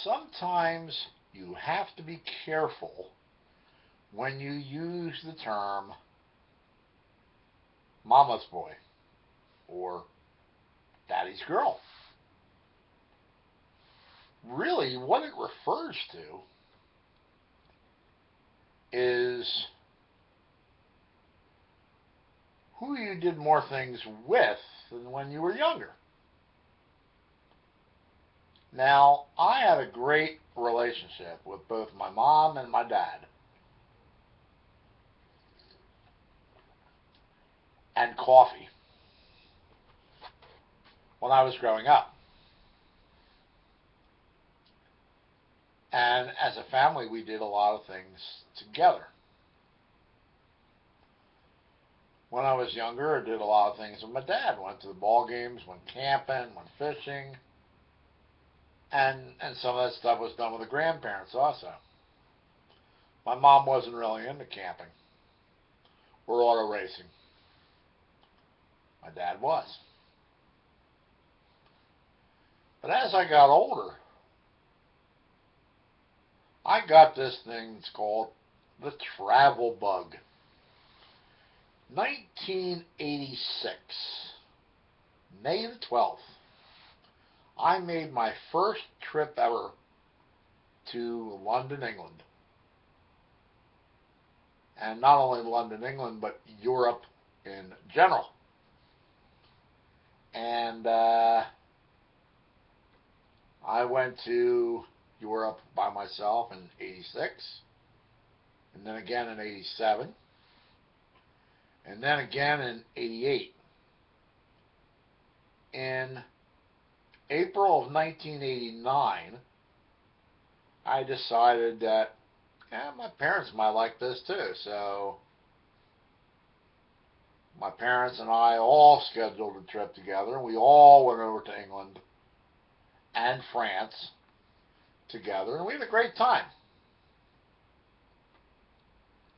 sometimes you have to be careful when you use the term mama's boy or daddy's girl. Really, what it refers to is who you did more things with than when you were younger. Now, I had a great relationship with both my mom and my dad. And coffee when I was growing up. And as a family, we did a lot of things together. When I was younger, I did a lot of things with my dad. Went to the ball games, went camping, went fishing. And some of that stuff was done with the grandparents also. My mom wasn't really into camping or auto racing. My dad was. But as I got older, I got this thing that's called the travel bug. 1986, May the 12th, I made my first trip ever to London, England. And not only London, England, but Europe in general. And I went to Europe by myself in 86, and then again in 87, and then again in 88. In April of 1989, I decided that my parents might like this too, so my parents and I all scheduled a trip together. We all went over to England and France together, and we had a great time.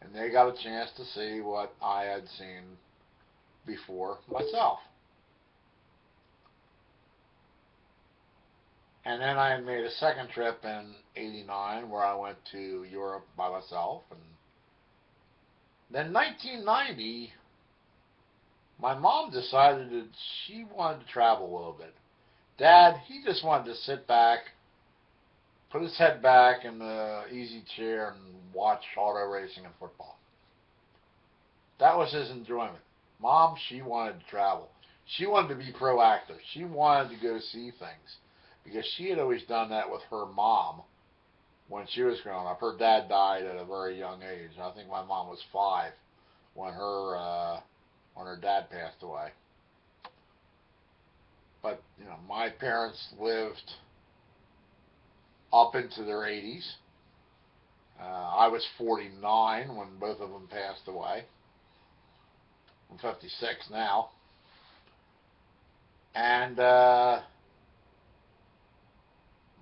And they got a chance to see what I had seen before myself. And then I made a second trip in 89 where I went to Europe by myself. And then 1990, my mom decided that she wanted to travel a little bit. Dad, he just wanted to sit back, put his head back in the easy chair and watch auto racing and football. That was his enjoyment. Mom, she wanted to travel. She wanted to be proactive. She wanted to go see things because she had always done that with her mom when she was growing up. Her dad died at a very young age. I think my mom was 5 when her dad passed away. But my parents lived up into their 80s. I was 49 when both of them passed away. I'm 56 now. And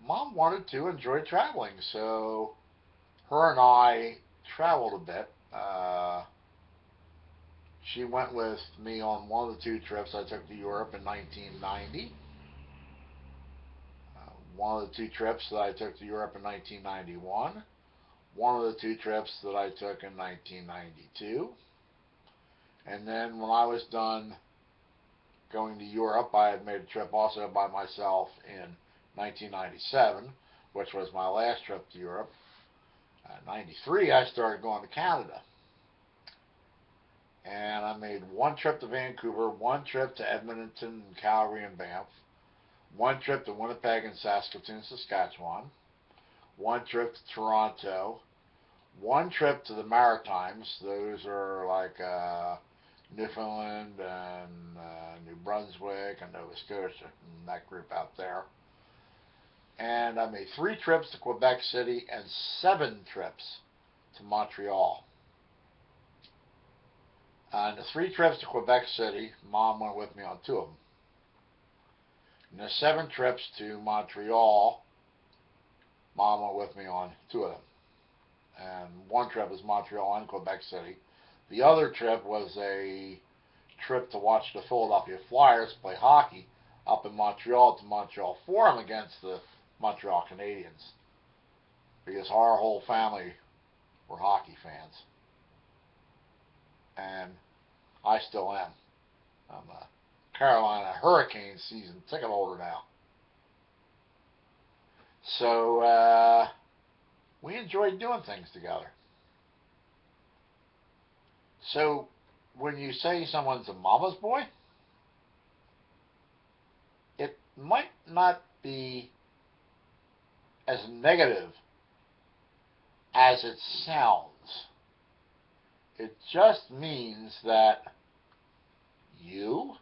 Mom wanted to enjoy traveling, so her and I traveled a bit. She went with me on one of the 2 trips I took to Europe in 1990. One of the 2 trips that I took to Europe in 1991. One of the 2 trips that I took in 1992. And then when I was done going to Europe, I had made a trip also by myself in 1997, which was my last trip to Europe. In 93, I started going to Canada. And I made 1 trip to Vancouver, 1 trip to Edmonton, Calgary, and Banff, 1 trip to Winnipeg and Saskatoon, Saskatchewan, 1 trip to Toronto, 1 trip to the Maritimes. Those are like Newfoundland and New Brunswick and Nova Scotia, and that group out there. And I made 3 trips to Quebec City and 7 trips to Montreal. And the 3 trips to Quebec City, Mom went with me on 2 of them. And the 7 trips to Montreal, Mom went with me on 2 of them. And 1 trip was Montreal and Quebec City. The other trip was a trip to watch the Philadelphia Flyers play hockey up in Montreal at the Montreal Forum against the Montreal Canadiens because our whole family were hockey fans. And I still am. I'm a Carolina Hurricanes season ticket holder now. So we enjoyed doing things together. So when you say someone's a mama's boy, it might not be as negative as it sounds. It just means that you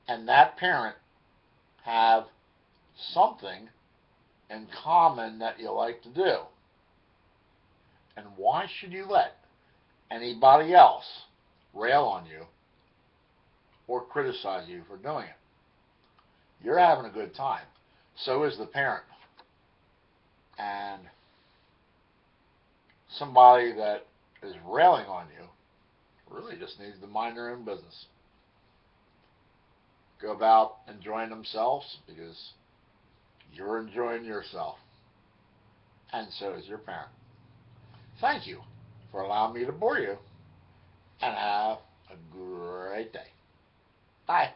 and that parent have something in common that you like to do. And why should you let anybody else rail on you or criticize you for doing it? You're having a good time. So is the parent. And somebody that is railing on you really just needs to mind their own business. Go about enjoying themselves because you're enjoying yourself. And so is your parent. Thank you for allowing me to bore you. And have a great day. Bye.